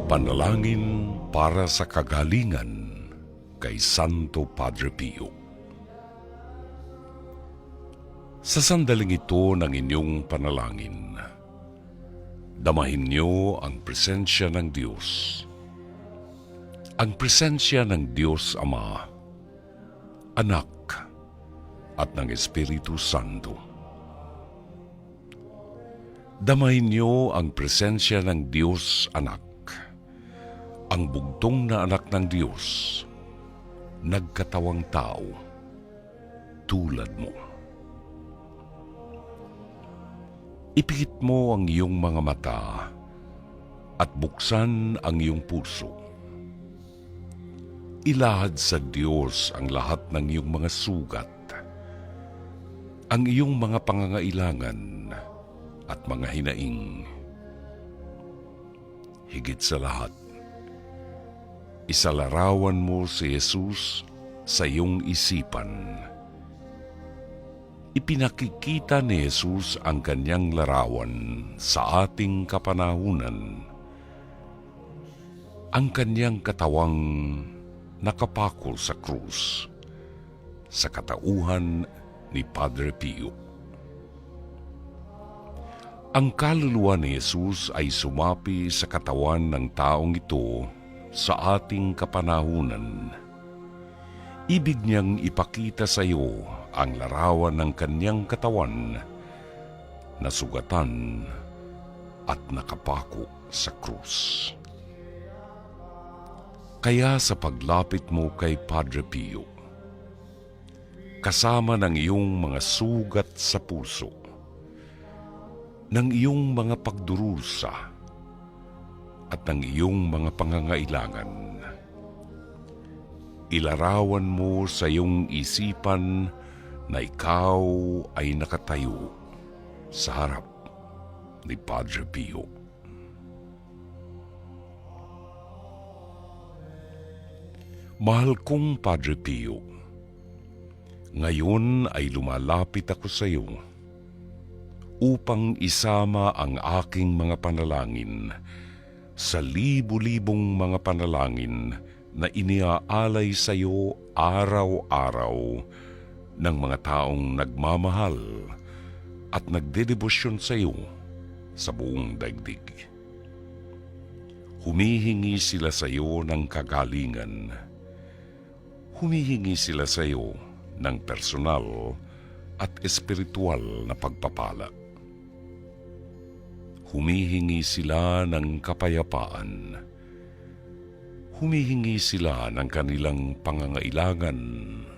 Panalangin para sa kagalingan kay Santo Padre Pio. Sa sandaling ito ng inyong panalangin, damahin niyo ang presensya ng Diyos. Ang presensya ng Diyos Ama, Anak, at ng Espiritu Santo. Damahin niyo ang presensya ng Diyos Anak, ang bugtong na anak ng Diyos, nagkatawang tao, tulad mo. Ipikit mo ang iyong mga mata at buksan ang iyong puso. Ilahad sa Diyos ang lahat ng iyong mga sugat, ang iyong mga pangangailangan at mga hinaing. Higit sa lahat, isalarawan mo si Jesus sa iyong isipan. Ipinakikita ni Jesus ang kanyang larawan sa ating kapanahunan. Ang kanyang katawang nakapako sa krus, sa katauhan ni Padre Pio. Ang kaluluwa ni Jesus ay sumapi sa katawan ng taong ito sa ating kapanahunan. Ibig niyang ipakita sa iyo ang larawan ng kanyang katawan na sugatan at nakapako sa krus. Kaya sa paglapit mo kay Padre Pio, kasama ng iyong mga sugat sa puso, ng iyong mga pagdurusa, at ng iyong mga pangangailangan, ilarawan mo sa iyong isipan na ikaw ay nakatayo sa harap ni Padre Pio. Mahal kong Padre Pio, ngayon ay lumalapit ako sa iyo upang isama ang aking mga panalangin sa libu-libong mga panalangin na iniaalay sa iyo araw-araw ng mga taong nagmamahal at nagdedebosyon sa iyo sa buong daigdig. Humihingi sila sa iyo ng kagalingan. Humihingi sila sa iyo ng personal at espiritual na pagpapala. Humihingi sila ng kapayapaan. Humihingi sila ng kanilang pangangailangan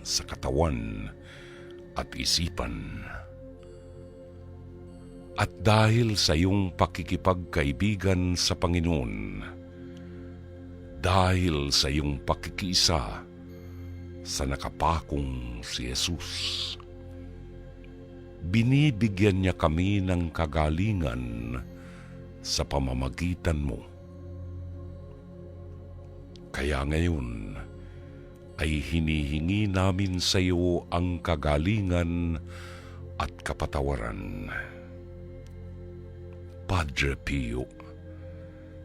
sa katawan at isipan. At dahil sa iyong pakikipagkaibigan sa Panginoon, dahil sa iyong pakikiisa sa nakapakong si Jesus, binibigyan niya kami ng kagalingan sa pamamagitan mo. Kaya ngayon ay hinihingi namin sa iyo ang kagalingan at kapatawaran. Padre Pio,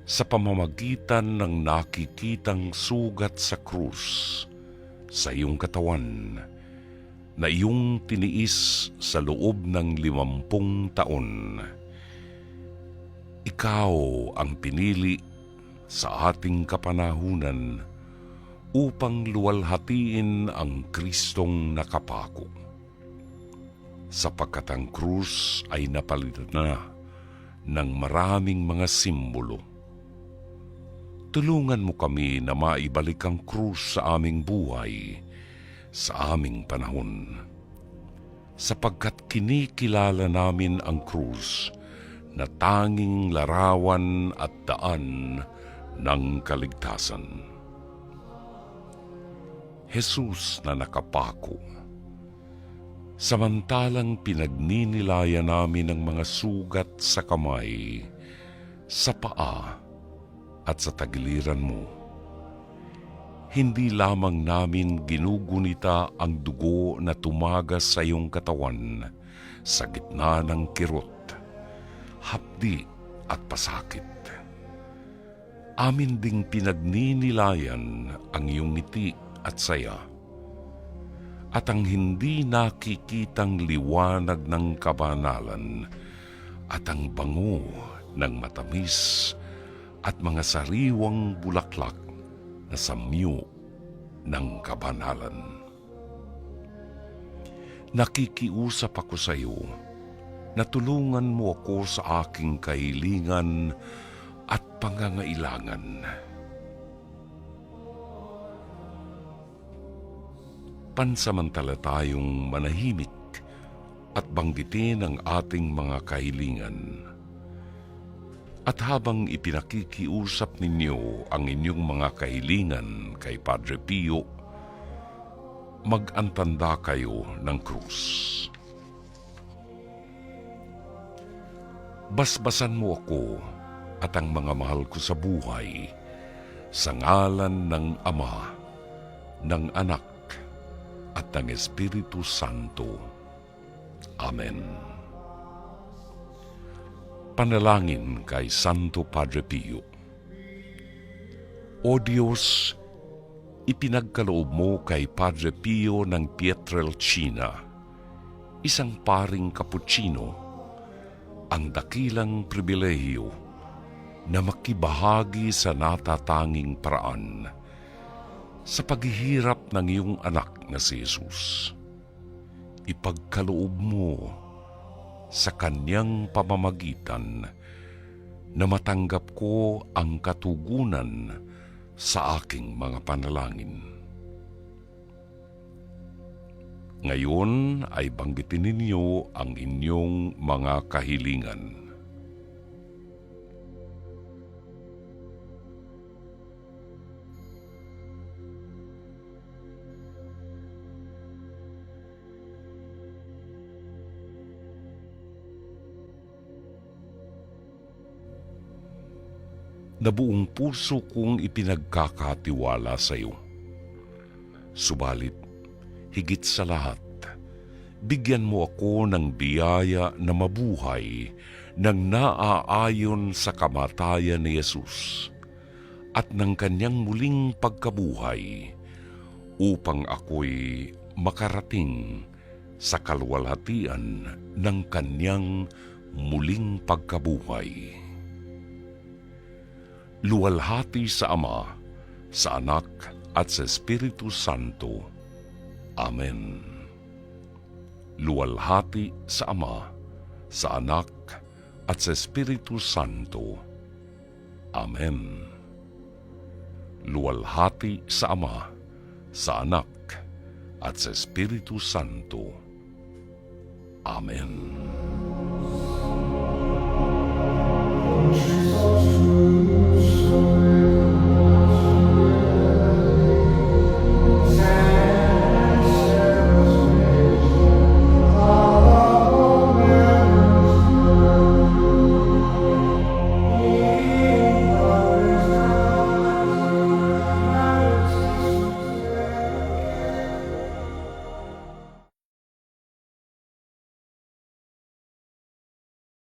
sa pamamagitan ng nakikitang sugat sa krus sa iyong katawan na iyong tiniis sa loob ng 50 taon, ikaw ang pinili sa ating kapanahunan upang luwalhatiin ang Kristong nakapako. Sapagkat ang krus ay napalitan na ng maraming mga simbolo. Tulungan mo kami na maibalik ang krus sa aming buhay, sa aming panahon, sapagkat kinikilala namin ang krus na tanging larawan at daan ng kaligtasan. Jesus na nakapako, samantalang pinagninilayan namin ang mga sugat sa kamay, sa paa at sa tagiliran mo. Hindi lamang namin ginugunita ang dugo na tumagas sa iyong katawan sa gitna ng kirot, hapdi at pasakit. Amin ding pinagninilayan ang iyong ngiti at saya, at ang hindi nakikitang liwanag ng kabanalan at ang bango ng matamis at mga sariwang bulaklak na samyo ng kabanalan. Nakikiusap ako sa iyo na tulungan mo ako sa aking kahilingan at pangangailangan. Pansamantala tayong manahimik at banggitin ang ating mga kahilingan. At habang ipinakikiusap ninyo ang inyong mga kahilingan kay Padre Pio, mag-antanda kayo ng krus. Basbasan mo ako at ang mga mahal ko sa buhay sa ngalan ng Ama, ng Anak, at ng Espiritu Santo. Amen. Panalangin kay Santo Padre Pio. O Diyos, ipinagkaloob mo kay Padre Pio ng Pietrelcina, isang paring Kaputsino, ang dakilang pribilehiyo na makibahagi sa natatanging paraan sa paghihirap ng iyong anak na si Jesus. Ipagkaloob mo sa kanyang pamamagitan na matanggap ko ang katugunan sa aking mga panalangin. Ngayon ay banggitin ninyo ang inyong mga kahilingan. Na buong puso kong ipinagkakatiwala sa iyo. Subalit, higit sa lahat, bigyan mo ako ng biyaya na mabuhay nang naaayon sa kamatayan ni Jesus at ng kanyang muling pagkabuhay upang ako'y makarating sa kaluwalhatian ng kanyang muling pagkabuhay. Luwalhati sa Ama, sa Anak, at sa Espiritu Santo. Amen. Luwalhati sa Ama, sa Anak, at sa Espiritu Santo. Amen. Luwalhati sa Ama, sa Anak, at sa Espiritu Santo. Amen. Jesus.